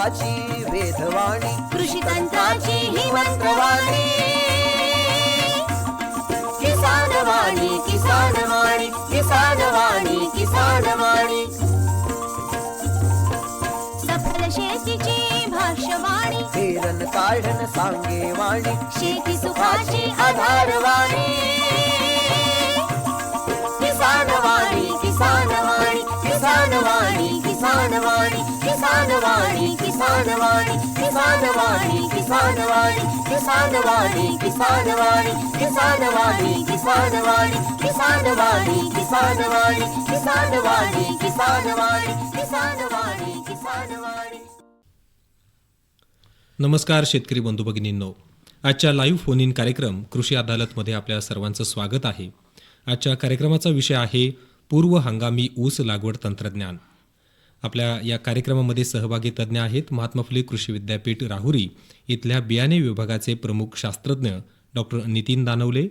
तंत्राची वेधवाणी, कृषी तंत्राची ही मंत्रवाणी. किसान वाणी, किसान वाणी, किसान वाणी, किसान वाणी. सफल शेतीची भाष्यवाणी, पेरन काढन सांगे वाणी, शेती सुखाची आधारवाणी. किसान वाणी, किसान वाणी, किसान वाणी, किसान वाणी, किसान वाणी, किसान वाणी, किसान वाणी, किसान वाणी, किसान वाणी, किसान वाणी, किसान वाणी, किसान वाणी, किसान वाणी, किसान वाणी, किसान वाणी, किसान वाणी, किसान वाणी, किसान वाणी. नमस्कार शेतकरी बंधू भगिनींनो, आजच्या लाईव्ह फोन इन कार्यक्रम कृषी अदालतमध्ये आपल्या सर्वांचं स्वागत आहे. आजच्या कार्यक्रमाचा विषय आहे पूर्व हंगामी ऊस लागवड तंत्रज्ञान. आपल्या या कार्यक्रमामध्ये सहभागी तज्ज्ञ आहेत महात्मा फुले कृषी विद्यापीठ राहुरी इथल्या बियाणे विभागाचे प्रमुख शास्त्रज्ञ डॉक्टर नितीन दानवले,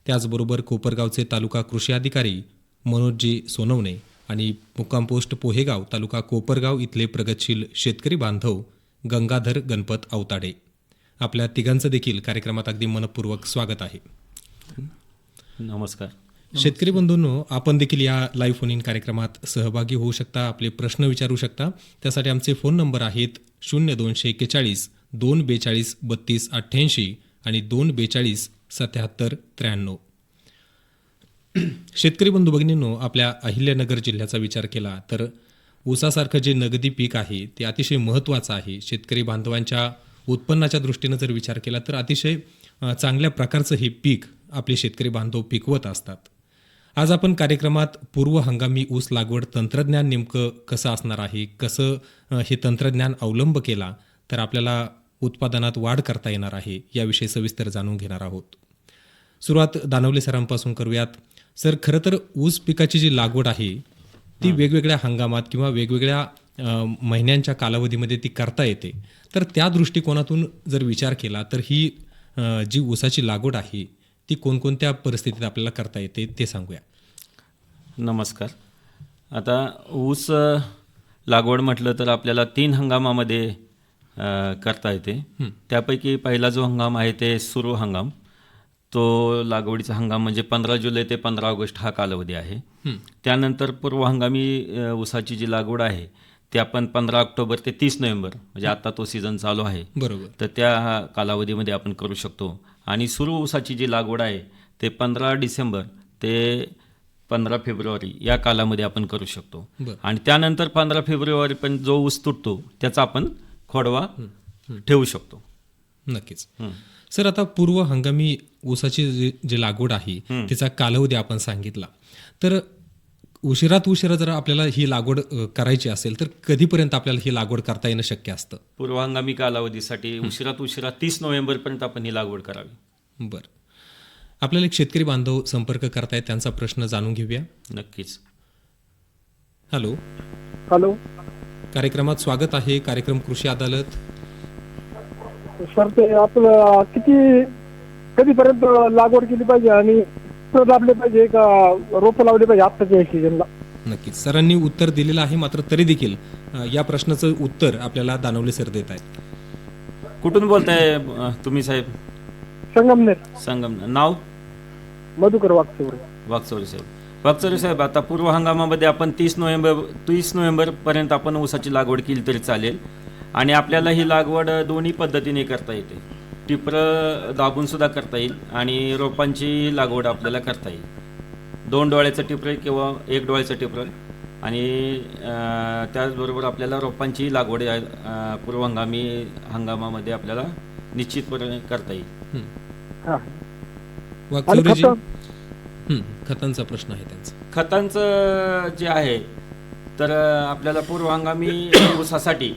त्याचबरोबर कोपरगावचे तालुका कृषी अधिकारी मनोजजी सोनवणे आणि मुक्काम पोस्ट पोहेगाव तालुका कोपरगाव इथले प्रगतशील शेतकरी बांधव गंगाधर गणपत अवताडे. आपल्या तिघांचं देखील कार्यक्रमात अगदी मनपूर्वक स्वागत आहे. नमस्कार. शेतकरी बंधूंनो, आपण देखील या लाईव्ह फोन इन कार्यक्रमात सहभागी होऊ शकता, आपले प्रश्न विचारू शकता. त्यासाठी आमचे फोन नंबर आहेत 0241 242 32 88 आणि 242 77 93. शेतकरी बंधू भगिनींनो, आपल्या अहिल्यानगर जिल्ह्याचा विचार केला तर ऊसासारखं जे नगदी पीक आहे ते अतिशय महत्त्वाचं आहे. शेतकरी बांधवांच्या उत्पन्नाच्या दृष्टीनं जर विचार केला तर अतिशय चांगल्या प्रकारचं हे पीक आपले शेतकरी बांधव पिकवत असतात. आज आपण कार्यक्रमात पूर्व हंगामी ऊस लागवड तंत्रज्ञान नेमकं कसं असणार आहे, कसं हे तंत्रज्ञान अवलंब केला तर आपल्याला उत्पादनात वाढ करता येणार आहे याविषयी सविस्तर जाणून घेणार आहोत. सुरुवात दानवले सरांपासून करूयात. सर, खरं तर ऊस पिकाची जी लागवड आहे ती वेगवेगळ्या हंगामात किंवा वेगवेगळ्या महिन्यांच्या कालावधीमध्ये ती करता येते. तर त्या दृष्टिकोनातून जर विचार केला तर ही जी ऊसाची लागवड आहे ती कोणकोणत्या परिस्थितीत आपल्याला करता येते ते सांगूया. नमस्कार. आता ऊस लागवड म्हटलं तर आपल्याला 3 हंगामामध्ये करता येते. त्यापैकी पहिला जो हंगाम आहे ते सुरू हंगाम, तो लागवडीचा हंगाम म्हणजे 15 जुलै ते 15 ऑगस्ट हा कालावधी आहे. त्यानंतर पूर्व हंगामी ऊसाची जी लागवड आहे ती आपण 15 ऑक्टोबर ते 30 नोव्हेंबर म्हणजे आता तो सीझन चालू आहे, बरोबर, तर त्या कालावधीमध्ये आपण करू शकतो. आणि सुरू ऊसाची जी लागवड आहे ते 15 डिसेंबर ते 15 फेब्रुवारी या कालामध्ये आपण करू शकतो. आणि त्यानंतर 15 फेब्रुवारी पण जो ऊस तुटतो त्याचा आपण खोडवा ठेवू शकतो. नक्कीच. सर, आता पूर्व हंगामी ऊसाची जी लागवड आहे तिचा कालावधी आपण सांगितला, तर उशिरात उशिरा जर आपल्याला ही लागवड करायची असेल तर कधीपर्यंत आपल्याला ही लागवड करता येणं शक्य असतं? पूर्व हंगामी कालावधीसाठी उशिरात उशिरा 30 नोव्हेंबरपर्यंत आपण ही लागवड करावी. बरं, आपल्याला एक शेतकरी बांधव संपर्क करतायत, त्यांचा प्रश्न जाणून घेऊया. नक्कीच. हॅलो. हॅलो कार्यक्रमात स्वागत आहे. कार्यक्रम कृषी अदालत. सर, ते आपलं कधीपर्यंत लागवड केली पाहिजे आणि लावले पाहिजे का रोपं लावले पाहिजे आत्ताच्या सीजनला? नक्कीच, सरांनी उत्तर दिलेलं आहे, मात्र तरी देखील या प्रश्नाचं उत्तर आपल्याला दानवले सर देत आहेत. कुठून बोलताय तुम्ही साहेब? संगमनेर. संगमनेर. नाव? मधुकर वागचौरे. वागचौरे साहेब. वागचौरे साहेब, आता पूर्व हंगामामध्ये आपण 30 नोव्हेंबर पर्यंत आपण ऊसाची लागवड केली तरी चालेल. आणि आपल्याला ही लागवड दोन्ही पद्धतीने करता येते. टिपरं दाबून सुद्धा करता येईल आणि रोपांची लागवड आपल्याला करता येईल. 2 डोळ्याचं टिपरं किंवा 1 डोळ्याचं टिपरं. आणि त्याचबरोबर आपल्याला रोपांची लागवड पूर्व हंगामामध्ये आपल्याला निश्चितपणे करता येईल. खतांचा प्रश्न आहे त्यांचा. खतांचं जे आहे तर आपल्याला पूर्व हंगामी ऊसासाठी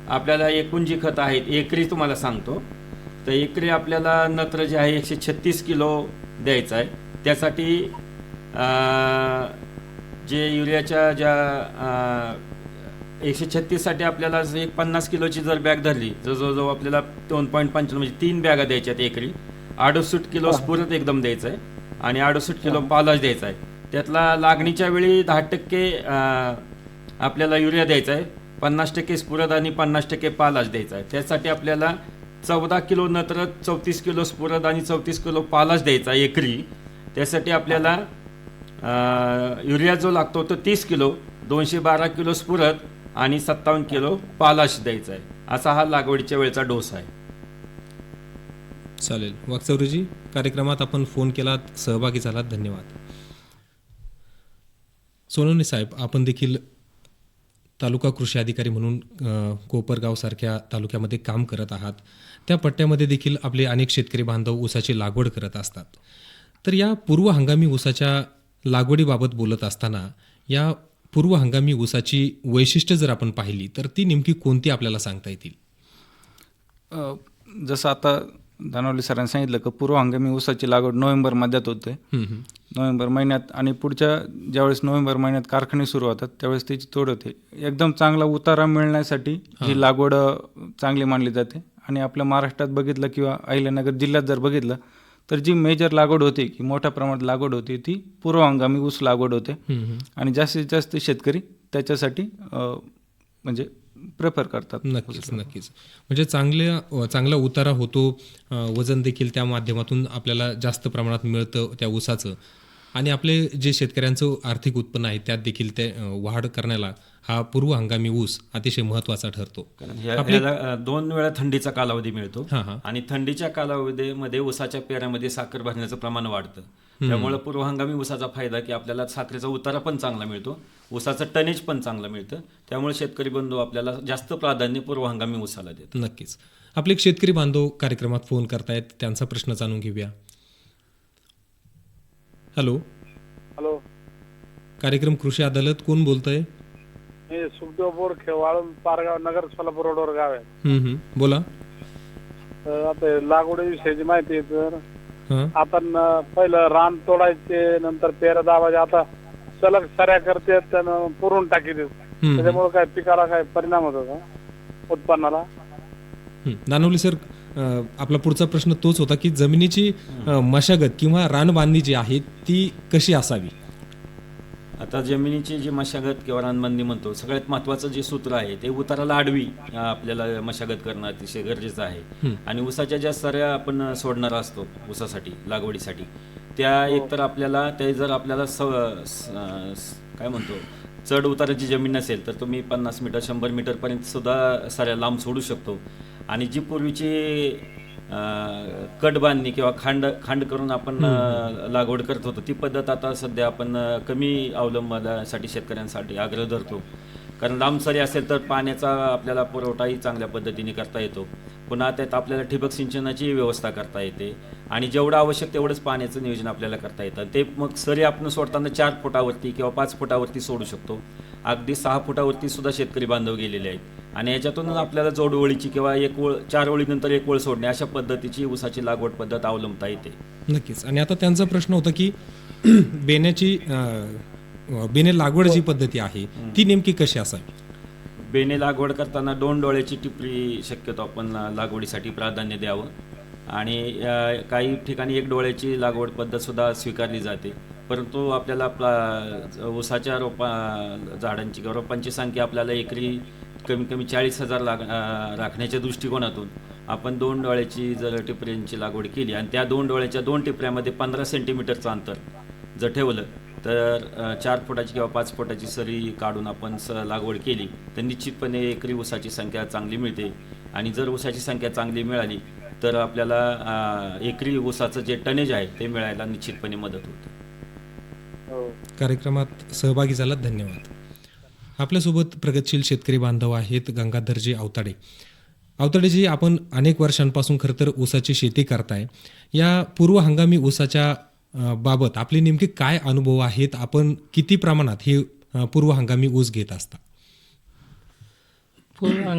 आपल्याला एकूण जी खतं आहेत एकरी तुम्हाला सांगतो, तर एकरी आपल्याला नत्र जे आहे 136 किलो द्यायचं आहे. त्यासाठी जे युरियाच्या ज्या 136साठी आपल्याला एक 50 किलोची जर बॅग धरली तर जवळजवळ आपल्याला 2.5 म्हणजे 3 बॅगा द्यायच्या आहेत एकरी. 68 किलो स्फुरत एकदम द्यायचं आहे आणि 68 किलो पालाश द्यायचा आहे. त्यातला लागणीच्या वेळी 10% आपल्याला युरिया द्यायचा आहे. 50% स्फुरद आणि 50% पालाश द्यायचा आहे. त्यासाठी आपल्याला 14 किलो नत्र, 34 किलो स्फुरद आणि 34 किलो पालाश द्यायचा एकरी. त्यासाठी आपल्याला युरिया जो लागतो तो 30 किलो, 212 किलो स्फुरद आणि 57 किलो पालाश द्यायचा आहे. असा हा लागवडीच्या वेळचा डोस आहे. चालेल. वाकचौरीजी, कार्यक्रमात आपण फोन केलात, सहभागी झालात, धन्यवाद. सोनवणे साहेब, आपण देखील तालुका कृषी अधिकारी म्हणून कोपरगावसारख्या तालुक्यामध्ये काम करत आहात. त्या पट्ट्यामध्ये देखील आपले अनेक शेतकरी बांधव ऊसाची लागवड करत असतात. तर या पूर्व हंगामी ऊसाच्या लागवडीबाबत बोलत असताना या पूर्व हंगामी ऊसाची वैशिष्ट्य जर आपण पाहिली तर ती नेमकी कोणती आपल्याला सांगता येतील? जसं आता दानवली सरांनी सांगितलं की पूर्व हंगामी ऊसाची लागवड नोव्हेंबर मध्यात होते. नोव्हेंबर महिन्यात, आणि पुढच्या ज्यावेळेस नोव्हेंबर महिन्यात कारखाने सुरू होतात त्यावेळेस त्याची तोड होते. एकदम चांगला उतारा मिळण्यासाठी ही लागवड चांगली मानली जाते. आणि आपल्या महाराष्ट्रात बघितलं किंवा अहिल्यानगर जिल्ह्यात जर बघितलं तर जी मेजर लागवड होते की मोठ्या प्रमाणात लागवड होती ती पूर्व हंगामी ऊस लागवड होते. आणि जास्तीत जास्त शेतकरी त्याच्यासाठी म्हणजे प्रेफर करतात. नक्कीच. म्हणजे चांगला उतारा होतो, वजन देखील त्या माध्यमातून आपल्याला जास्त प्रमाणात मिळतं त्या ऊसाचं. आणि आपले जे शेतकऱ्यांचं आर्थिक उत्पन्न आहे त्यात देखील ते वाढ करण्याला हा पूर्व हंगामी ऊस अतिशय महत्त्वाचा ठरतो. कारण ह्याला 2 वेळा थंडीचा कालावधी मिळतो. हां. आणि थंडीच्या कालावधीमध्ये ऊसाच्या पेऱ्यामध्ये साखर भरण्याचं प्रमाण वाढतं. त्यामुळे पूर्व हंगामी ऊसाचा फायदा की आपल्याला साखरेचा उतारा पण चांगला मिळतो, ऊसाचं टनेज पण चांगलं मिळतं. त्यामुळे शेतकरी बंधू आपल्याला जास्त प्राधान्य पूर्व हंगामी ऊसाला देतात. नक्कीच. आपले एक शेतकरी बांधव कार्यक्रमात फोन करतायत, त्यांचा प्रश्न जाणून घेऊया. हॅलो. कार्यक्रम कृषी अदालत, कोण बोलतंय? मी सुखदेव बोरखे, वाळून पारगाव, नगर, सोलापूर रोडवर गाव आहे. बोला. तर आता लागवडीविषयीची माहिती आहे. तर आपण पहिलं रान तोडायचे, नंतर पेरा दाबायचे, आता सलग सऱ्या करते, त्यानं पुरून टाकी देत. त्याच्यामुळे काय पिकाला काय परिणाम होतो का उत्पन्नाला? दानवली सर, आपला पुढचा प्रश्न तोच होता की जमिनीची मशागत किंवा रानबांधणी जी आहे ती कशी असावी? आता जमिनीची जी मशागत किंवा रानबांधणी म्हणतो, सगळ्यात महत्त्वाचं जे सूत्र आहे ते उताराला आडवी आपल्याला मशागत करणं अतिशय गरजेचं आहे. आणि ऊसाच्या ज्या सऱ्या आपण सोडणार असतो ऊसासाठी लागवडीसाठी, त्या एकतर आपल्याला ते जर आपल्याला काय म्हणतो चढ उताराची जमीन नसेल तर तुम्ही 50 मीटर 100 मीटरपर्यंत सुद्धा सऱ्या लांब सोडू शकतो. आणि जी पूर्वीची कट बांधणी किंवा खांड करून आपण लागवड करत होतो ती पद्धत आता सध्या आपण कमी अवलंबण्यासाठी शेतकऱ्यांसाठी आग्रह धरतो. कारण लांब सरी असेल तर पाण्याचा आपल्याला पुरवठाही चांगल्या पद्धतीने करता येतो. पुन्हा त्यात आपल्याला ठिबक सिंचनाची व्यवस्था करता येते. आणि जेवढं आवश्यक तेवढंच पाण्याचं नियोजन आपल्याला करता येतं. ते मग सरी आपण सोडताना 4 फुटावरती किंवा 5 फुटावरती सोडू शकतो. अगदी 6 फुटावरती सुद्धा शेतकरी बांधव गेलेले आहेत. आणि याच्यातून आपल्याला जोडओळीची किंवा 4 ओळीनंतर 1 ओळ सोडणे अशा पद्धतीची ऊसाची लागवड पद्धत अवलंबता येते. नक्कीच. आणि आता त्यांचा प्रश्न होता की बेने लागवड जी पद्धती आहे ती नेमकी कशी असावी? बेने लागवड करताना 2 डोळ्याची टिपरी शक्यतो आपण लागवडीसाठी प्राधान्य द्यावं. आणि काही ठिकाणी 1 डोळ्याची लागवड पद्धत सुद्धा स्वीकारली जाते. परंतु आपल्याला ऊसाच्या झाडांची किंवा रोपांची संख्या आपल्याला एकरी कमीत कमी 40,000 राखण्याच्या दृष्टिकोनातून आपण 2 डोळ्याची जर टिपऱ्यांची लागवड केली आणि त्या 2 डोळ्याच्या 2 टिपऱ्यामध्ये 15 सेंटीमीटरचं अंतर जर ठेवलं तर 4 फुटाची किंवा 5 फुटाची सरी काढून आपण लागवड केली तर निश्चितपणे एकरी ऊसाची संख्या चांगली मिळते. आणि जर ऊसाची संख्या चांगली मिळाली तर आपल्याला एकरी ऊसाचं जे टनेज आहे ते मिळायला निश्चितपणे मदत होते. कार्यक्रमात सहभागी झालात, धन्यवाद. आपल्यासोबत प्रगतशील शेतकरी बांधव आहेत गंगाधरजी आवताडे. आवताडेजी, आपण अनेक वर्षांपासून खरं तर ऊसाची शेती करताय. या पूर्व हंगामी ऊसाच्या बाबत आपले नेमके काय अनुभव आहेत? आपण किती प्रमाणात हे पूर्व हंगामी ऊस घेत असता? पूर्व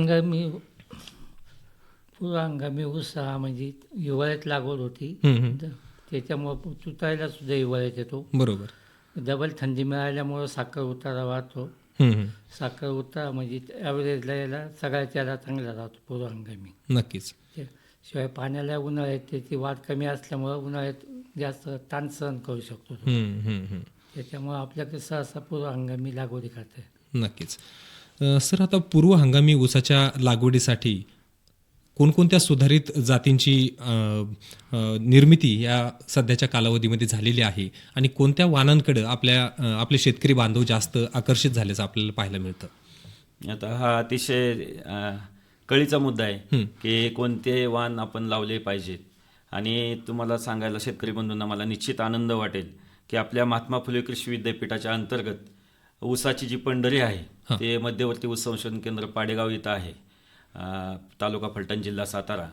हंगामी ऊस हा म्हणजे हिवाळ्यात लागवड होती. त्याच्यामुळं तुटायला सुद्धा हिवाळ्यात येतो. बरोबर. डबल थंडी मिळाल्यामुळं साखर उतारा वाढतो. साखर उतारा म्हणजे ॲव्हरेजला याला सगळ्यात याला चांगला राहतो पूर्व हंगामी. नक्कीच. शिवाय पाण्याला उन्हाळ्यात त्याची वाढ कमी असल्यामुळं उन्हाळ्यात जास्त ताण सहन करू शकतो. त्याच्यामुळं आपल्याकडे सहसा पूर्व हंगामी लागवडी करते. नक्कीच. सर, आता पूर्व हंगामी ऊसाच्या लागवडीसाठी कोणकोणत्या सुधारित जातींची निर्मिती या सध्याच्या कालावधीमध्ये झालेली आहे आणि कोणत्या वाणांकडे आपले शेतकरी बांधव जास्त आकर्षित झाल्याचं आपल्याला पाहायला मिळतं? आता हा अतिशय कळीचा मुद्दा आहे की कोणते वाण आपण लावले पाहिजेत. आणि तुम्हाला सांगायला शेतकरी बंधूंना मला निश्चित आनंद वाटेल की आपल्या महात्मा फुले कृषी विद्यापीठाच्या अंतर्गत ऊसाची जी पंढरी आहे ते मध्यवर्ती ऊस संशोधन केंद्र पाडेगाव इथं आहे, तालुका फलटण, जिल्हा सातारा.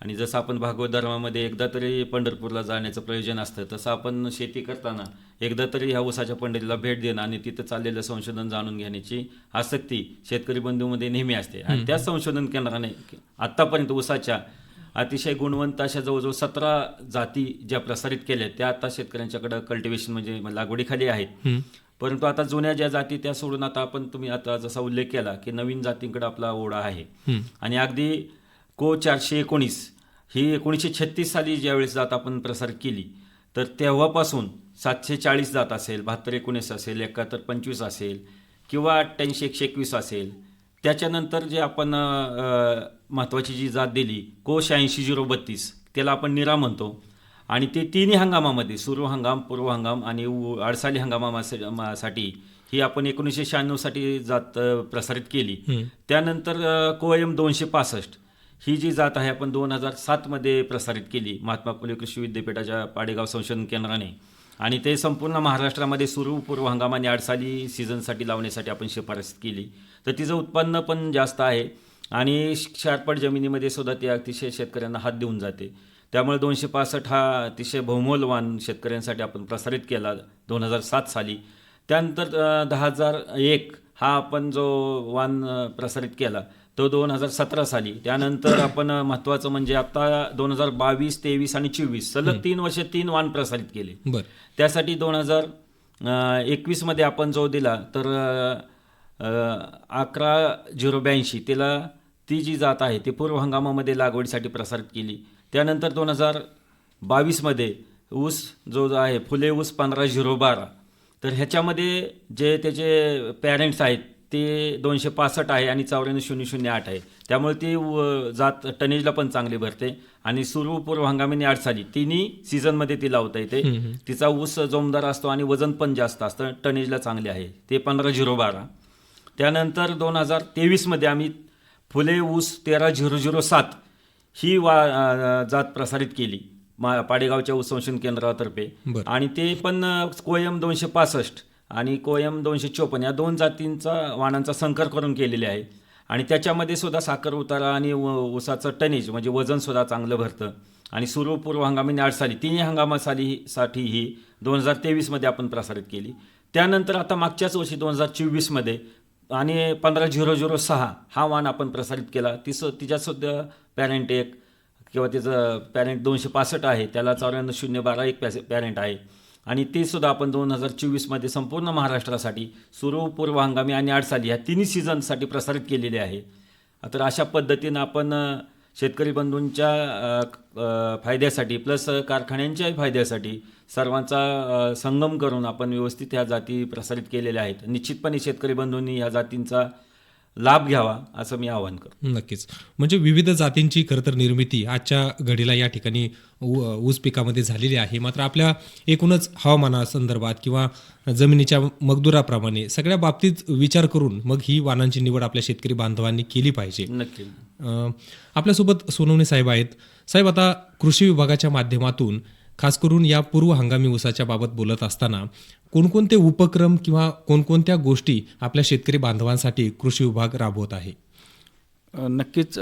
आणि जसं आपण भागवत धर्मामध्ये एकदा तरी पंढरपूरला जाण्याचं प्रयोजन असतं, तसं आपण शेती करताना एकदा तरी ह्या ऊसाच्या पंढरीला भेट देणं आणि तिथं चाललेलं संशोधन जाणून घेण्याची आसक्ती शेतकरी बंधूमध्ये नेहमी असते. आणि त्या संशोधन केंद्राने आत्तापर्यंत ऊसाच्या अतिशय गुणवंत अशा जवळजवळ 17 जाती ज्या प्रसारित केल्या त्या आता शेतकऱ्यांच्याकडे कल्टिवेशन म्हणजे लागवडीखाली आहेत. परंतु आता जुन्या ज्या जाती त्या सोडून आता तुम्ही आता जसा उल्लेख केला की नवीन जातींकडे आपला ओढा आहे. आणि अगदी को 419 ही 1936 साली ज्यावेळेस जात आपण प्रसारित केली तर तेव्हापासून 740 जात असेल, 7219 असेल, 7125 असेल किंवा 88-121 असेल. त्याच्यानंतर जे आपण महत्त्वाची जी जात दिली को 86-032 त्याला आपण निरा म्हणतो. आणि ते तिन्ही हंगामामध्ये सुरू हंगाम, पूर्व हंगाम आणि अडसाली हंगामासाठी ही आपण 1996 साठी जात प्रसारित केली. त्यानंतर कोएम 265 ही जी जात आहे आपण 2007 मध्ये प्रसारित केली महात्मा फुले कृषी विद्यापीठाच्या पाडेगाव संशोधन केंद्राने. आणि ते संपूर्ण महाराष्ट्रामध्ये सुरू, पूर्व हंगाम आणि अडसाली सीझनसाठी लावण्यासाठी आपण शिफारस केली. तर तिचं उत्पन्न पण जास्त आहे आणि क्षारपट जमिनीमध्ये सुद्धा ती अतिशय शेतकऱ्यांना हात देऊन जाते. त्यामुळे 265 हा अतिशय बहुमोल वाण शेतकऱ्यांसाठी आपण प्रसारित केला 2007 साली. त्यानंतर 1001 हा आपण जो वाण प्रसारित केला तो 2017 साली. त्यानंतर आपण महत्त्वाचं म्हणजे आता 2022, 23 आणि 24 सलग 3 वर्ष 3 वाण प्रसारित केले. त्यासाठी 2021 मध्ये आपण जो दिला तर 11-082 त्याला ती जी जात आहे ती पूर्व हंगामामध्ये लागवडीसाठी प्रसारित केली. त्यानंतर 2022 मध्ये ऊस जो आहे फुले ऊस 15-012 तर ह्याच्यामध्ये जे त्याचे पॅरेंट्स आहेत ते 265 आहे आणि 94-008 आहे. त्यामुळे ती जात टनेजला पण चांगली भरते आणि सुरू, पूर्व हंगामी 8 साली तिन्ही सीझनमध्ये ती लावता येते. तिचा ऊस जोमदार असतो आणि वजन पण जास्त असतं, टनेजला चांगले आहे ते 15-012. त्यानंतर 2023 मध्ये आम्ही फुले ऊस 13-007 ही जात प्रसारित केली पाडेगावच्या ऊस संशोधन केंद्रातर्फे. आणि ते पण कोएम 265 आणि कोएम 254 या 2 जातींचा वाणांचा संकर करून केलेले आहे. आणि त्याच्यामध्ये सुद्धा साखर उतारा आणि ऊसाचं टनेज म्हणजे वजन सुद्धा चांगलं भरतं. आणि सुरू, पूर्व हंगामी 8 साली तिन्ही हंगामासाठी ही 2023 मध्ये आपण प्रसारित केली. त्यानंतर आता मागच्याच वर्षी 2024 मध्ये आणि 15-006 हा वाण आपण प्रसारित केला. तिच्यासुद्धा पॅरेंट एक किंवा तिचं पॅरेंट 265 आहे, त्याला 94-012 एक पॅरेंट आहे. आणि ते सुद्धा आपण 2024 मध्ये संपूर्ण महाराष्ट्रासाठी सुरू, पूर्व हंगामी आणि 8 साली ह्या तिन्ही सीझनसाठी प्रसारित केलेले आहे. तर अशा पद्धतीनं आपण शेतकरी बंधूंच्या फायद्यासाठी प्लस कारखान्यांच्याही फायद्यासाठी सर्वांचा संगम करून आपण व्यवस्थित ह्या जाती प्रसारित केलेल्या आहेत. निश्चितपणे शेतकरी बंधूंनी ह्या जातींचा लाभ घ्यावा असं मी आवाहन करतो. नक्कीच. म्हणजे विविध जातींची खरं तर निर्मिती आजच्या घडीला या ठिकाणी ऊस पिकामध्ये झालेली आहे. मात्र आपल्या एकूणच हवामानासंदर्भात किंवा जमिनीच्या मगदुराप्रमाणे सगळ्या बाबतीत विचार करून मग ही वाणांची निवड आपल्या शेतकरी बांधवांनी केली पाहिजे. नक्की. आपल्यासोबत सोनवणे साहेब आहेत. साहेब, आता कृषी विभागाच्या माध्यमातून खास करून या पूर्व हंगामी ऊसाच्या बाबत बोलत असताना कोणकोणते उपक्रम किंवा कोणकोणत्या गोष्टी आपल्या शेतकरी बांधवांसाठी कृषी विभाग राबवत आहे? नक्कीच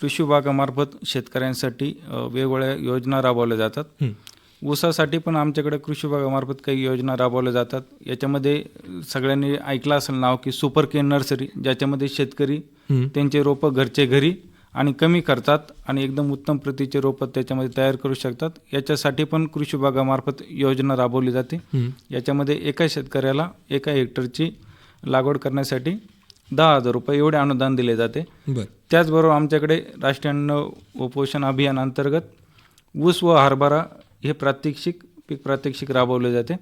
कृषी विभागामार्फत शेतकऱ्यांसाठी वेगवेगळ्या योजना राबवल्या जातात. ऊसासाठी पण आमच्याकडे कृषी विभागामार्फत काही योजना राबवल्या जातात. याच्यामध्ये सगळ्यांनी ऐकलं असेल नाव की सुपर केन नर्सरी, ज्याच्यामध्ये शेतकरी त्यांचे रोपं घरचे घरी आणि कमी खर्चात आणि एकदम उत्तम प्रतीचे रोपं त्याच्यामध्ये तयार करू शकतात. याच्यासाठी पण कृषी विभागामार्फत योजना राबवली जाते. याच्यामध्ये एका शेतकऱ्याला 1 हेक्टरची लागवड करण्यासाठी 10,000 रुपये एवढे अनुदान दिले जाते. त्याचबरोबर आमच्याकडे राष्ट्रीय अन्न व पोषण अभियान अंतर्गत ऊस व हरभरा हे पीक प्रात्यक्षिक राबवले जाते.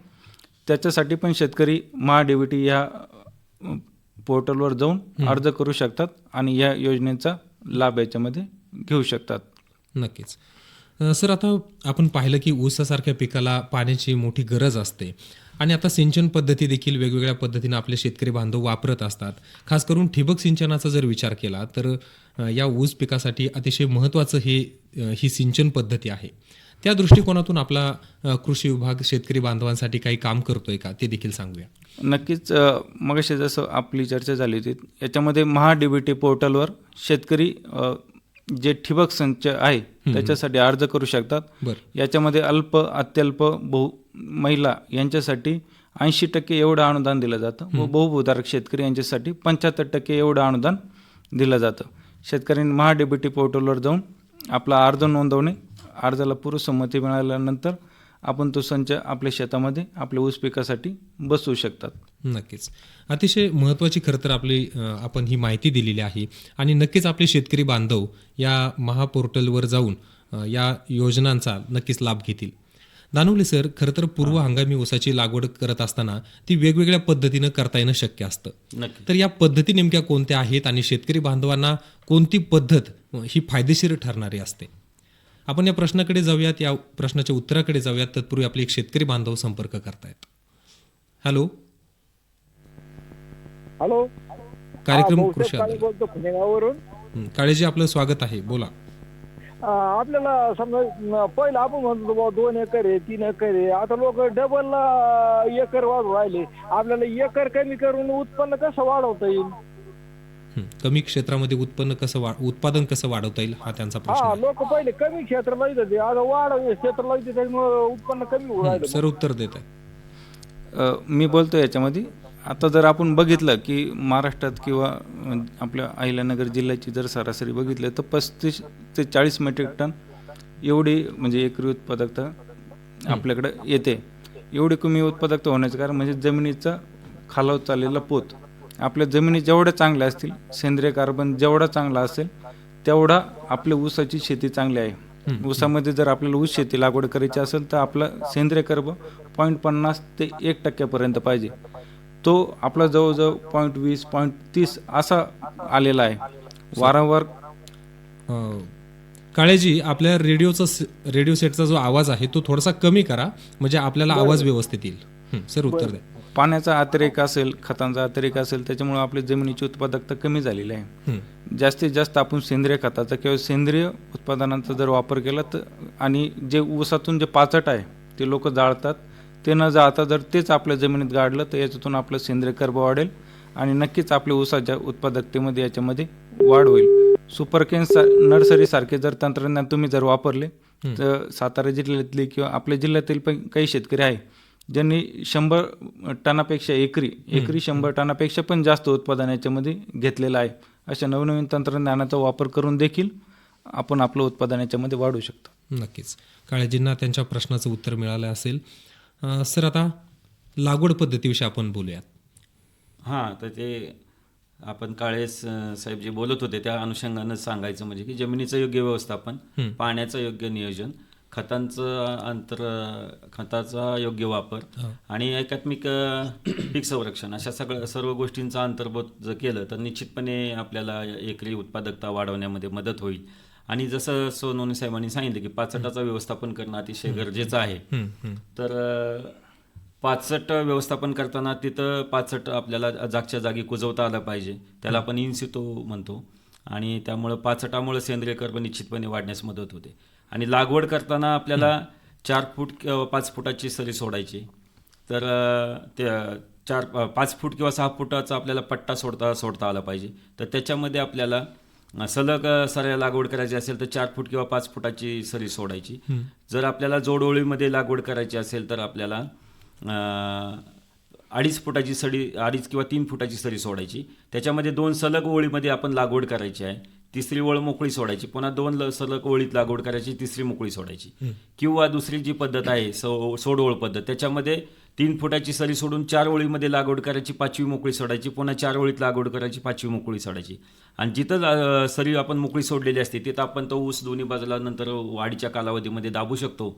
त्याच्यासाठी पण शेतकरी महा DBT ह्या पोर्टलवर जाऊन अर्ज करू शकतात आणि या योजनेचा लाभ याच्यामध्ये घेऊ शकतात. नक्कीच. सर, आता आपण पाहिलं की ऊसासारख्या पिकाला पाण्याची मोठी गरज असते आणि आता सिंचन पद्धती देखील वेगवेगळ्या पद्धतीनं आपले शेतकरी बांधव वापरत असतात. खास करून ठिबक सिंचनाचा जर विचार केला तर या ऊस पिकासाठी अतिशय महत्त्वाचं ही सिंचन पद्धती आहे. त्या दृष्टिकोनातून आपला कृषी विभाग शेतकरी बांधवांसाठी काही काम करतोय का, ते देखील सांगूया. नक्कीच. मगाशी जसं आपली चर्चा झाली होती, याच्यामध्ये MHA-DBT पोर्टलवर शेतकरी जे ठिबक संच आहे त्याच्यासाठी अर्ज करू शकतात. याच्यामध्ये अल्प, अत्यल्प, महिला यांच्यासाठी 80% एवढं अनुदान दिलं जातं व बहुभूधारक शेतकरी यांच्यासाठी 75% एवढं अनुदान दिलं जातं. शेतकऱ्यांनी MHA-DBT पोर्टलवर जाऊन आपला अर्ज नोंदवणे, अर्जाला पूर्व संमती मिळाल्यानंतर आपण तो संच आपल्या शेतामध्ये आपल्या ऊस पिकासाठी बसवू शकतात. नक्कीच. अतिशय महत्त्वाची खरं तर आपण ही माहिती दिलेली आहे आणि नक्कीच आपले शेतकरी बांधव या महापोर्टलवर जाऊन या योजनांचा नक्कीच लाभ घेतील. दानवले सर, खरं तर पूर्व हंगामी ऊसाची लागवड करत असताना ती वेगवेगळ्या पद्धतीनं करता येणं शक्य असतं. तर या पद्धती नेमक्या कोणत्या आहेत आणि शेतकरी बांधवांना कोणती पद्धत ही फायदेशीर ठरणारी असते? आपण या प्रश्नाकडे जाऊयात, या प्रश्नाच्या उत्तराकडे जाऊयात. तत्पूर्वी आपले एक शेतकरी बांधव संपर्क करतायत. हॅलो. हॅलो. कार्यक्रम कृषी बोलतो पुण्यावरून. काळेजी, आपलं स्वागत आहे, बोला. आपल्याला समजा पहिलं आपण म्हणतो 2 एकर आहे, 3 एकर आहे, आता लोक डबल एकर वाढवून राहिले. आपल्याला एकर कमी करून उत्पन्न कसं वाढवता येईल? कमी क्षेत्रामध्ये उत्पादन कसं वाढवता येईल हा त्यांचा प्रश्न आहे. लोक पहिले कमी क्षेत्र लावत होते, आता वाढव क्षेत्र लावते, त्यामुळे उत्पन्न कमी होऊ राहिलं. सर, उत्तर देत आहे. मी बोलतो याच्यामध्ये. आता जर आपण बघितलं की महाराष्ट्रात किंवा आपल्या अहिल्यानगर जिल्ह्याची जर सरासरी बघितलं तर 35 ते 40 मेट्रिक टन एवढी म्हणजे एकरी उत्पादकता आपल्याकडे येते. एवढी कमी उत्पादकता होण्याचं कारण म्हणजे जमिनीचा खालावत चाललेला पोत. आपल्या जमिनी जेवढ्या चांगल्या असतील, सेंद्रिय कार्बन जेवढा चांगला असेल तेवढा आपल्या ऊसाची शेती चांगली आहे. ऊसामध्ये जर आपल्याला ऊस शेती लागवड करायची असेल तर आपला सेंद्रिय कार्बन 0.50 ते 1% पाहिजे. तो आपला जवळजवळ 0.20, 0.30 असा आलेला आहे. वारंवार काळेजी, आपल्या रेडिओ सेटचा जो आवाज आहे तो थोडासा कमी करा, म्हणजे आपल्याला आवाज व्यवस्थित येईल. सर, उत्तर द्या. पाण्याचा अतिरेक असेल, खतांचा अतिरेक असेल, त्याच्यामुळे आपल्या जमिनीची उत्पादकता कमी झालेली आहे. जास्तीत जास्त आपण सेंद्रिय खताचा किंवा सेंद्रिय उत्पादनांचा जर वापर केला तर, आणि जे ऊसातून जे पाचट आहे ते लोक जाळतात, ते न जाळता जर तेच आपल्या जमिनीत गाडलं तर याच्यातून आपलं सेंद्रिय कर्ब वाढेल आणि नक्कीच आपल्या ऊसाच्या उत्पादकतेमध्ये याच्यामध्ये वाढ होईल. सुपरकेन नर्सरीसारखे जर तंत्रज्ञान तुम्ही जर वापरले तर सातारा जिल्ह्यातले किंवा आपल्या जिल्ह्यातील पण काही शेतकरी आहे ज्यांनी 100 टनापेक्षा एकरी 100 टनापेक्षा पण जास्त उत्पादन याच्यामध्ये घेतलेलं आहे. अशा नवनवीन तंत्रज्ञानाचा वापर करून देखील आपण आपलं उत्पादन याच्यामध्ये वाढवू शकतो. नक्कीच. काळेजींना त्यांच्या प्रश्नाचं उत्तर मिळालं असेल. सर, आता लागवड पद्धतीविषयी आपण बोलूयात. हां, तर ते आपण काळे साहेब जे बोलत होते त्या अनुषंगानं सांगायचं म्हणजे की जमिनीचं योग्य व्यवस्थापन, पाण्याचं योग्य नियोजन, खताचा योग्य वापर आणि एकात्मिक पीक संरक्षण अशा सर्व गोष्टींचा अंतर्भाव जर केलं तर निश्चितपणे आपल्याला एकरी उत्पादकता वाढवण्यामध्ये मदत होईल. आणि जसं सोनवणे साहेबांनी सांगितलं की पाचटाचं व्यवस्थापन करणं अतिशय गरजेचं आहे. तर पाचट व्यवस्थापन करताना तिथं पाचट आपल्याला जागच्या जागी कुजवता आलं पाहिजे, त्याला आपण इन सितो म्हणतो. आणि त्यामुळं पाचटामुळे सेंद्रिय कर्ब निश्चितपणे वाढण्यास मदत होते. आणि लागवड करताना आपल्याला 4 फूट किंवा 5 फुटाची सरी सोडायची. तर त्या 5 फूट किंवा 6 फुटाचा आपल्याला पट्टा सोडता आला पाहिजे. तर त्याच्यामध्ये आपल्याला सलग सऱ्या लागवड करायची असेल तर 4 फूट किंवा 5 फुटाची सरी सोडायची. जर आपल्याला जोडओळीमध्ये लागवड करायची असेल तर आपल्याला 2.5 फुटाची सरी, 2.5 किंवा 3 फुटाची सरी सोडायची. त्याच्यामध्ये 2 सलग ओळीमध्ये आपण लागवड करायची आहे. तिसरी ओळ मोकळी सोडायची, पुन्हा 2 सलग ओळीत लागवड करायची, तिसरी मोकळी सोडायची. किंवा दुसरी जी पद्धत आहे सोडओळ पद्धत, त्याच्यामध्ये 3 फुटाची सरी सोडून 4 ओळीमध्ये लागवड करायची, 5वी मोकळी सोडायची, पुन्हा 4 ओळीत लागवड करायची, 5वी मोकळी सोडायची. आणि जिथं सरी आपण मोकळी सोडलेली असते तिथं आपण तो ऊस दोन्ही बाजूला नंतर वाढीच्या कालावधीमध्ये दाबू शकतो.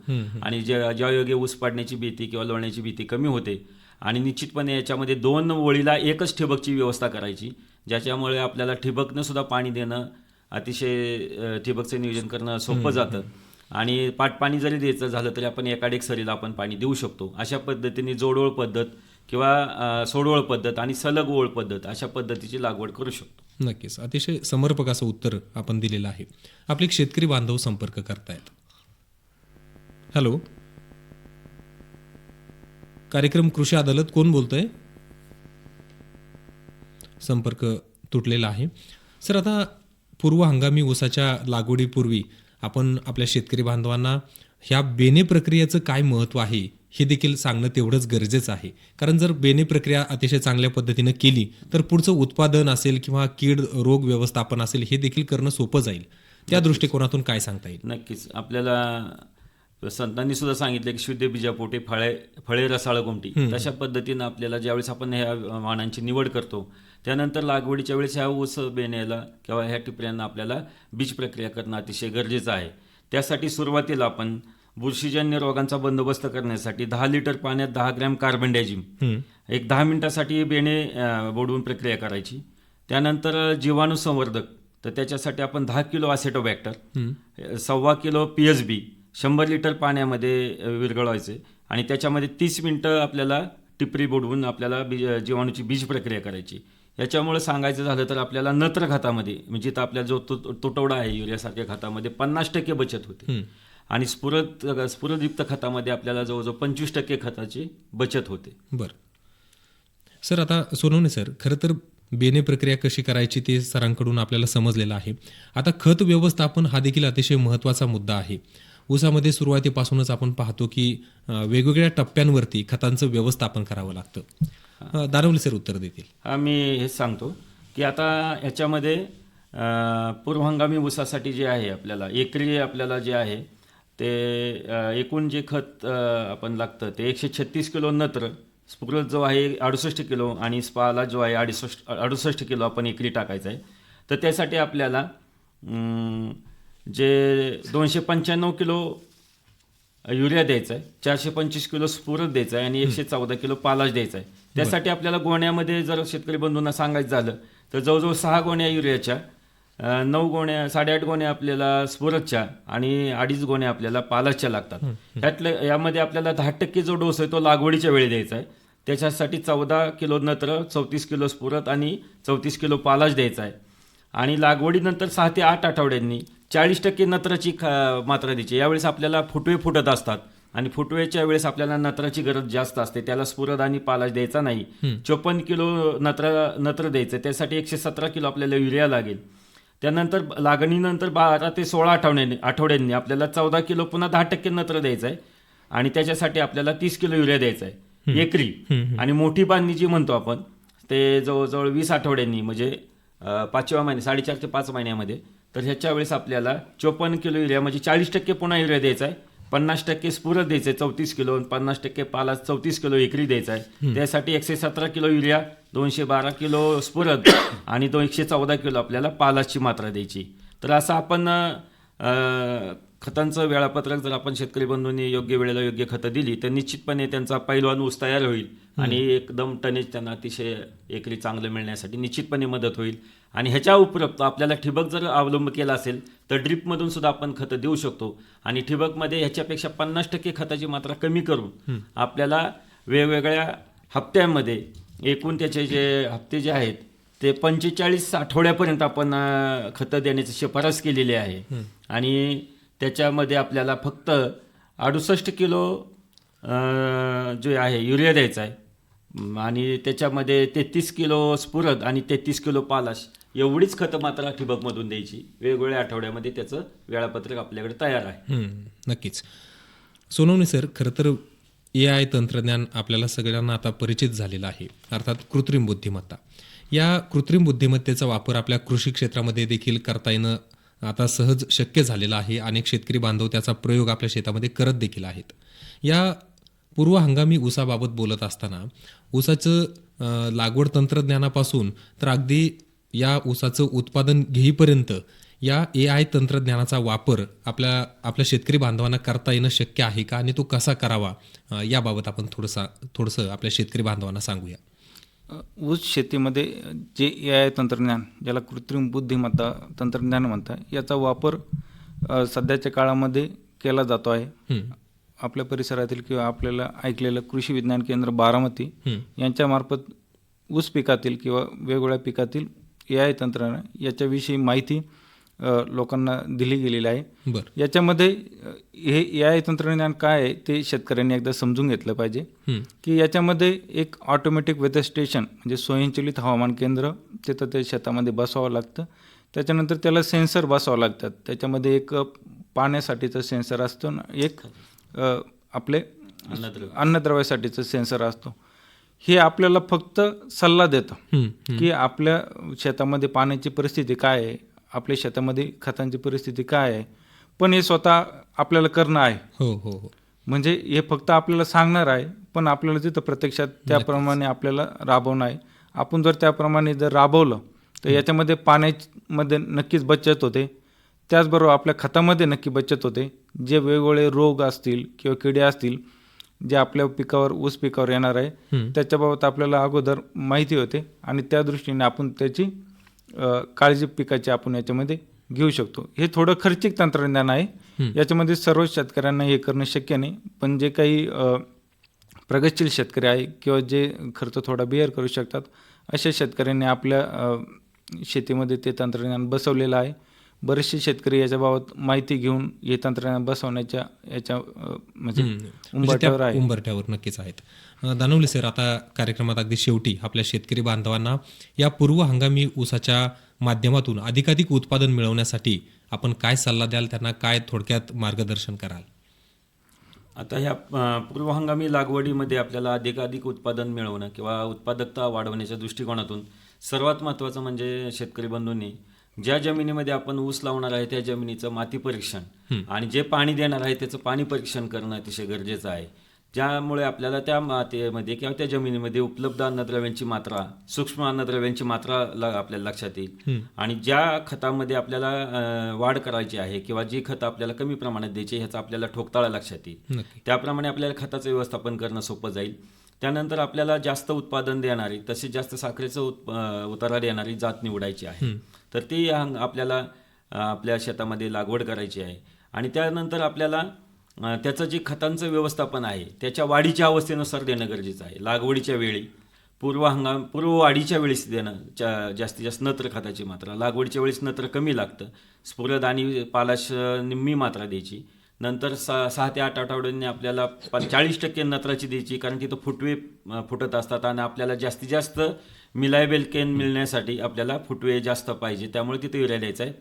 आणि ज्या योग्य ऊस पाडण्याची भीती किंवा लोळण्याची भीती कमी होते. आणि निश्चितपणे याच्यामध्ये 2 ओळीला एकच ठिबकची व्यवस्था करायची, ज्याच्यामुळे आपल्याला ठिबकनं सुद्धा पाणी देणं अतिशय ठिबकचं नियोजन करणं सोपं जातं आणि पाणी जरी द्यायचं झालं तरी आपण एकाडेक सरीला आपण पाणी देऊ शकतो. अशा पद्धतीने जोडओळ पद्धत किंवा सोडओळ पद्धत आणि सलग ओळ पद्धत अशा पद्धतीची लागवड करू शकतो. नक्कीच, अतिशय समर्पक असं उत्तर आपण दिलेलं आहे. आपले एक शेतकरी बांधव संपर्क करतायत. हॅलो, कार्यक्रम कृषी अदालत, कोण बोलतोय? संपर्क तुटलेला आहे. सर, आता पूर्व हंगामी ऊसाच्या लागवडीपूर्वी आपण आपल्या शेतकरी बांधवांना ह्या बेने प्रक्रियेचं काय महत्त्व आहे हे देखील सांगणं तेवढंच गरजेचं आहे. कारण जर बेने प्रक्रिया अतिशय चांगल्या पद्धतीनं केली तर पुढचं उत्पादन असेल किंवा कीड रोग व्यवस्थापन असेल हे देखील करणं सोपं जाईल. त्या दृष्टिकोनातून काय सांगता येईल? नक्कीच. आपल्याला संतांनी सुद्धा सांगितलं की शुद्ध बीजापोटी फळे रसाळ गोमटी. तशा पद्धतीनं आपल्याला ज्यावेळेस आपण ह्या वाणांची निवड करतो त्यानंतर लागवडीच्या वेळेस ह्या ऊस बेण्याला किंवा ह्या टिपऱ्यांना आपल्याला बीज प्रक्रिया करणं अतिशय गरजेचं आहे. त्यासाठी सुरुवातीला आपण बुरशीजन्य रोगांचा बंदोबस्त करण्यासाठी 10 लिटर पाण्यात 10 ग्रॅम कार्बन डायझिम एक 10 मिनिटासाठी बेणे बुडवून प्रक्रिया करायची. त्यानंतर जीवाणू संवर्धक, तर त्याच्यासाठी आपण 10 किलो असेटोबॅक्टर, 1.25 किलो PSB 100 लिटर पाण्यामध्ये विरघळवायचे आणि त्याच्यामध्ये 30 मिनिटं आपल्याला टिपरी बुडवून आपल्याला जीवाणूची बीज प्रक्रिया करायची. याच्यामुळे सांगायचं झालं तर आपल्याला नत्र खतामध्ये म्हणजे तर आपला जो तुटवडा आहे युरियासारख्या खतामध्ये 50% बचत होते आणि स्फुरदयुक्त खतामध्ये आपल्याला जवळजवळ 25% खताची बचत होते. बरं सर, आता सोनवणे सर, खरं तर बेने प्रक्रिया कशी करायची ते सरांकडून आपल्याला समजलेलं आहे. आता खत व्यवस्थापन हा देखील अतिशय महत्त्वाचा मुद्दा आहे. ऊसामध्ये सुरुवातीपासूनच आपण पाहतो की वेगवेगळ्या टप्प्यांवरती खतांचं व्यवस्थापन करावं लागतं. दानवले सर उत्तर देतील. मी हेच सांगतो की आता ह्याच्यामध्ये पूर्व हंगामी ऊसासाठी जे आहे आपल्याला एकरी आपल्याला जे आहे ते एकूण जे खत आपण लागतं ते 136 किलो नत्र, स्फुरद जो आहे 68 किलो आणि स्पाला जो आहे 68 किलो आपण एकरी टाकायचं आहे. तर त्यासाठी आपल्याला जे 295 किलो युरिया द्यायचा आहे, 425 किलो स्फुरद द्यायचा आहे आणि 114 किलो पालाश द्यायचा आहे. त्यासाठी आपल्याला गोण्यामध्ये जर शेतकरी बंधूंना सांगायचं झालं तर जवळजवळ 6 गोण्या युरियाच्या, 9 गोण्या 8.5 गोण्या आपल्याला स्फुरदच्या आणि 2.5 गोण्या आपल्याला पालाशच्या लागतात. यामध्ये आपल्याला 10% जो डोस आहे तो लागवडीच्या वेळी द्यायचा आहे. त्याच्यासाठी 14 किलो नत्र, 34 किलो स्फुरद आणि 34 किलो पालाश द्यायचा आहे आणि लागवडीनंतर 6 ते 8 आठवड्यांनी 40% नत्राची मात्रा द्यायची. यावेळेस आपल्याला फुटवे फुटत असतात आणि फुटवेच्या वेळेस आपल्याला नत्राची गरज जास्त असते, त्याला स्फुरद आणि पालाश द्यायचा नाही. 54 किलो नत्र द्यायचं, त्यासाठी 117 किलो आपल्याला युरिया लागेल. त्यानंतर लागणीनंतर 12 ते 16 आठवड्यांनी आपल्याला 14 किलो पुन्हा 10% नत्र द्यायचं आहे आणि त्याच्यासाठी आपल्याला 30 किलो युरिया द्यायचा आहे एकरी. आणि मोठी बांधणी जी म्हणतो आपण ते जवळजवळ 20 आठवड्यांनी म्हणजे 5व्या महिन्यात 4.5 ते 5 महिन्यामध्ये. तर ह्याच्या वेळेस आपल्याला 54 किलो युरिया म्हणजे 40% पुन्हा युरिया द्यायचा आहे, 50% स्फुरद द्यायचं आहे 34 किलो, 50% पालाश 34 किलो एकरी द्यायचा आहे. त्यासाठी 117 किलो युरिया, 212 किलो स्फुरद आणि 114 किलो आपल्याला पालाशची मात्रा द्यायची. तर असं आपण खतांचं वेळापत्रक जर आपण शेतकरी बंधूंनी योग्य वेळेला योग्य खतं दिली तर निश्चितपणे त्यांचा पैलवान ऊस तयार होईल आणि एकदम टनेज त्यांना अतिशय एकरी चांगलं मिळण्यासाठी निश्चितपणे मदत होईल. आणि ह्याच्या उपरोक्त आपल्याला ठिबक जर अवलंब केला असेल तर ड्रिपमधून सुद्धा आपण खतं देऊ शकतो आणि ठिबकमध्ये ह्याच्यापेक्षा 50% खताची मात्रा कमी करून आपल्याला वेगवेगळ्या हप्त्यांमध्ये एकूण त्याचे जे हप्ते जे आहेत ते 45 आठवड्यापर्यंत आपण खतं देण्याची शिफारस केलेली आहे आणि त्याच्यामध्ये आपल्याला फक्त 68 किलो जे आहे युरिया द्यायचा आहे आणि त्याच्यामध्ये 33 किलो स्फुरद आणि 33 किलो पालाश एवढीच खतं मात्रा ठिबकमधून द्यायची. वेगवेगळ्या आठवड्यामध्ये त्याचं वेळापत्रक आपल्याकडे तयार आहे. नक्कीच. सोनवणे सर, खरं तर AI तंत्रज्ञान आपल्याला सगळ्यांना आता परिचित झालेलं आहे, अर्थात कृत्रिम बुद्धिमत्ता. या कृत्रिम बुद्धिमत्तेचा वापर आपल्या कृषी क्षेत्रामध्ये देखील करता येणं आता सहज शक्य झालेलं आहे. अनेक शेतकरी बांधव त्याचा प्रयोग आपल्या शेतामध्ये करत देखील आहेत. या पूर्व हंगामी ऊसाबाबत बोलत असताना ऊसाचं लागवड तंत्रज्ञानापासून तर अगदी या ऊसाचं उत्पादन घेईपर्यंत या AI तंत्रज्ञानाचा वापर आपल्या शेतकरी बांधवांना करता येणं शक्य आहे का, आणि तो कसा करावा, याबाबत आपण थोडंसं आपल्या शेतकरी बांधवांना सांगूया. ऊस शेतीमध्ये जे AI तंत्रज्ञान, ज्याला कृत्रिम बुद्धिमत्ता तंत्रज्ञान म्हणतात, याचा वापर सध्याच्या काळामध्ये केला जातो आहे. आपल्या परिसरातील किंवा आपल्याला ऐकलेलं कृषी विज्ञान केंद्र बारामती यांच्यामार्फत ऊस पिकातील किंवा वेगवेगळ्या पिकातील AI तंत्रज्ञान याच्याविषयी माहिती लोकांना दिली गेलेली आहे. बरं. याच्यामध्ये हे AI तंत्रज्ञान काय आहे ते शेतकऱ्यांनी एकदा समजून घेतलं पाहिजे, की याच्यामध्ये एक ऑटोमॅटिक वेदर स्टेशन म्हणजे स्वयंचलित हवामान केंद्र तिथं ते शेतामध्ये बसवावं लागतं. त्याच्यानंतर त्याला सेन्सर बसवावं लागतात. त्याच्यामध्ये एक पाण्यासाठीचं सेन्सर असतो, एक आपले अन्नद्रव्यासाठीचं सेन्सर असतो. हे आपल्याला फक्त सल्ला देतं की आपल्या शेतामध्ये पाण्याची परिस्थिती काय आहे, आपल्या शेतामध्ये खतांची परिस्थिती काय आहे, पण हे स्वतः आपल्याला करणं आहे. हो. म्हणजे हे फक्त आपल्याला सांगणार आहे, पण आपल्याला तिथं प्रत्यक्षात त्याप्रमाणे आपल्याला राबवणं आहे. आपण जर त्याप्रमाणे जर राबवलं तर याच्यामध्ये पाण्यामध्ये नक्कीच बचत होते, त्याचबरोबर आपल्या खतामध्ये नक्की बचत होते. जे वेगवेगळे रोग असतील किंवा किडे असतील जे आपल्या पिकावर ऊस पिकावर येणार आहे त्याच्याबाबत आपल्याला अगोदर माहिती होते आणि त्या दृष्टीने आपण त्याची काळजी पिकाची आपण याच्यामध्ये घेऊ शकतो. हे थोडं खर्चिक तंत्रज्ञान आहे, याच्यामध्ये सर्व शेतकऱ्यांना हे करणं शक्य नाही. पण जे काही प्रगतशील शेतकरी आहे किंवा जे खर्च थोडा बेअर करू शकतात अशा शेतकऱ्यांनी आपल्या शेतीमध्ये ते तंत्रज्ञान बसवलेलं आहे. बरेचसे शेतकरी याच्याबाबत माहिती घेऊन हे तंत्रज्ञान बसवण्याच्या म्हणजे उंबरठ्यावर नक्कीच आहेत. दानवले सर, आता कार्यक्रमात अगदी शेवटी आपल्या शेतकरी बांधवांना या पूर्व हंगामी ऊसाच्या माध्यमातून अधिकाधिक उत्पादन मिळवण्यासाठी आपण काय सल्ला द्याल, त्यांना काय थोडक्यात मार्गदर्शन कराल? आता ह्या पूर्व हंगामी लागवडीमध्ये आपल्याला अधिकाधिक उत्पादन मिळवणं किंवा उत्पादकता वाढवण्याच्या दृष्टिकोनातून सर्वात महत्त्वाचं म्हणजे शेतकरी बंधूंनी ज्या जमिनीमध्ये आपण ऊस लावणार आहे त्या जमिनीचं माती परीक्षण आणि जे पाणी देणार आहे त्याचं पाणी परीक्षण करणं अतिशय गरजेचं आहे. ज्यामुळे आपल्याला त्या मातीमध्ये किंवा त्या जमिनीमध्ये उपलब्ध अन्नद्रव्यांची मात्रा, सूक्ष्म अन्नद्रव्यांची मात्रा आपल्याला लक्षात येईल आणि ज्या खतामध्ये आपल्याला वाढ करायची आहे किंवा जी खतं आपल्याला कमी प्रमाणात द्यायची ह्याचा आपल्याला ठोकताळा लक्षात येईल. त्याप्रमाणे आपल्याला खताचं व्यवस्थापन करणं सोपं जाईल. त्यानंतर आपल्याला जास्त उत्पादन देणारी तसेच जास्त साखरेचं उतारा देणारी जात निवडायची आहे. तर ती आपल्याला आपल्या शेतामध्ये लागवड करायची आहे आणि त्यानंतर आपल्याला त्याचं जे खतांचं व्यवस्थापन आहे त्याच्या वाढीच्या अवस्थेनुसार देणं गरजेचं आहे. लागवडीच्या वेळी पूर्व वाढीच्या वेळेस देणं जास्तीत जास्त नत्र खताची मात्रा, लागवडीच्या वेळेस नत्र कमी लागतं, स्फुरद आणि पालाश निम्मी मात्रा द्यायची. नंतर 6 ते 8 आठवड्यांनी आपल्याला 40% नत्राची द्यायची, कारण तिथं फुटवे फुटत असतात आणि आपल्याला जास्तीत जास्त मिलायबल केन मिळण्यासाठी आपल्याला फुटवे जास्त पाहिजे, त्यामुळे तिथे युरिया द्यायचा आहे.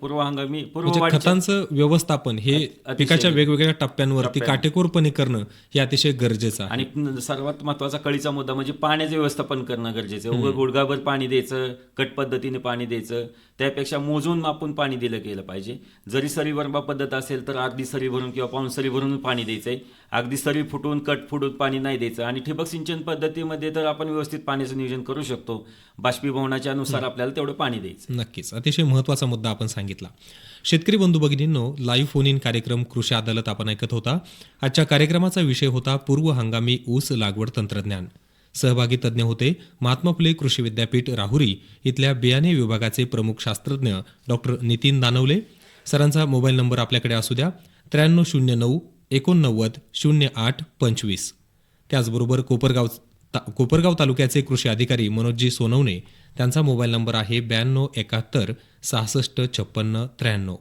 खतांचं व्यवस्थापन हे पिकाच्या वेगवेगळ्या टप्प्यांवरती काटेकोरपणे करणं हे अतिशय गरजेचं आहे. आणि सर्वात महत्त्वाचा कळीचा मुद्दा म्हणजे पाण्याचं व्यवस्थापन करणं गरजेचं आहे. गुडघाभर पाणी द्यायचं, कट पद्धतीने पाणी द्यायचं, त्यापेक्षा मोजून मापून पाणी दिलं गेलं पाहिजे. जरी सरी वरंबा पद्धत असेल तर अर्धी सरी भरून किंवा पाऊण सरी भरून पाणी द्यायचं आहे. अगदी सरी फुटून कट फुटून पाणी नाही द्यायचं. आणि ठिबक सिंचन पद्धतीमध्ये तर आपण व्यवस्थित पाण्याचं नियोजन करू शकतो, बाष्पीभवनाच्या अनुसार आपल्याला तेवढं पाणी द्यायचं. नक्कीच, अतिशय महत्त्वाचा मुद्दा आपण सांगितला. शेतकरी बंधू भगिनींनो, लाईव्ह फोन इन कार्यक्रम कृषी अदालत आपण ऐकत होता. आजच्या कार्यक्रमाचा विषय होता पूर्व हंगामी ऊस लागवड तंत्रज्ञान. सहभागी तज्ज्ञ होते महात्मा फुले कृषी विद्यापीठ राहुरी इथल्या बियाणे विभागाचे प्रमुख शास्त्रज्ञ डॉक्टर नितीन दानवले. सरांचा मोबाईल नंबर आपल्याकडे असू द्या, 9309 89 08 25. त्याचबरोबर कोपरगाव तालुक्याचे कृषी अधिकारी मनोजी सोनवणे, त्यांचा मोबाईल नंबर आहे 92 71 66 56 93.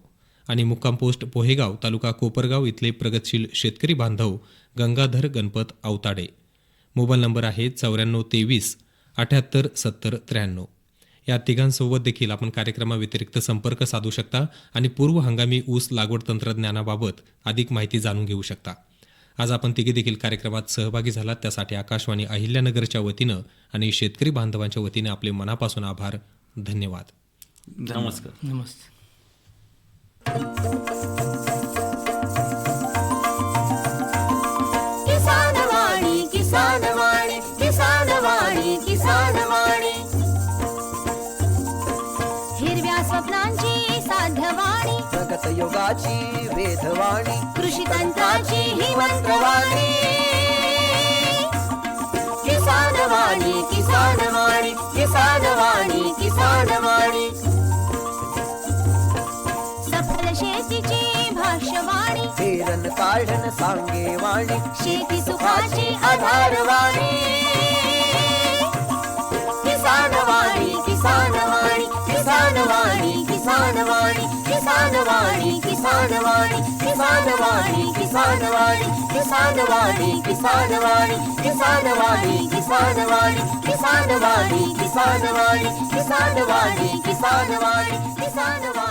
आणि मुक्काम पोस्ट पोहेगाव तालुका कोपरगाव इथले प्रगतशील शेतकरी बांधव गंगाधर गणपत अवताडे, मोबाईल नंबर आहे 94 23 78 70 93. या तिघांसोबत देखील आपण कार्यक्रमाव्यतिरिक्त संपर्क साधू शकता आणि पूर्व हंगामी ऊस लागवड तंत्रज्ञानाबाबत अधिक माहिती जाणून घेऊ शकता. आज आपण तिघे देखील कार्यक्रमात सहभागी झालात, त्यासाठी आकाशवाणी अहिल्यानगरच्या वतीनं आणि शेतकरी बांधवांच्या वतीने आपले मनापासून आभार. धन्यवाद. नमस्कार. नमस्ते. किसानवाणी किसानवाणी किसानवाणी किसानवाणी, हिरव्या स्वप्नांची साध्यवाणी. तंत्राची वेधवाणी कृषी तंत्राची ही मंत्रवाणी किसान वाणी किसान वाणी किसान वाणी किसान वाणी सफल शेतीची भाष्यवाणी पेरन काढन सांगे वाणी शेती सुखाची आधारवाणी किसान वाणी किसान वाणी किसान वाणी किसान वाणी किसान वाणी किसान वाणी किसान वाणी किसान वाणी किसान वाणी किसान वाणी किसान वाणी किसान वाणी किसान वाणी किसान वाणी किसान वाणी किसान वाणी किसान वाणी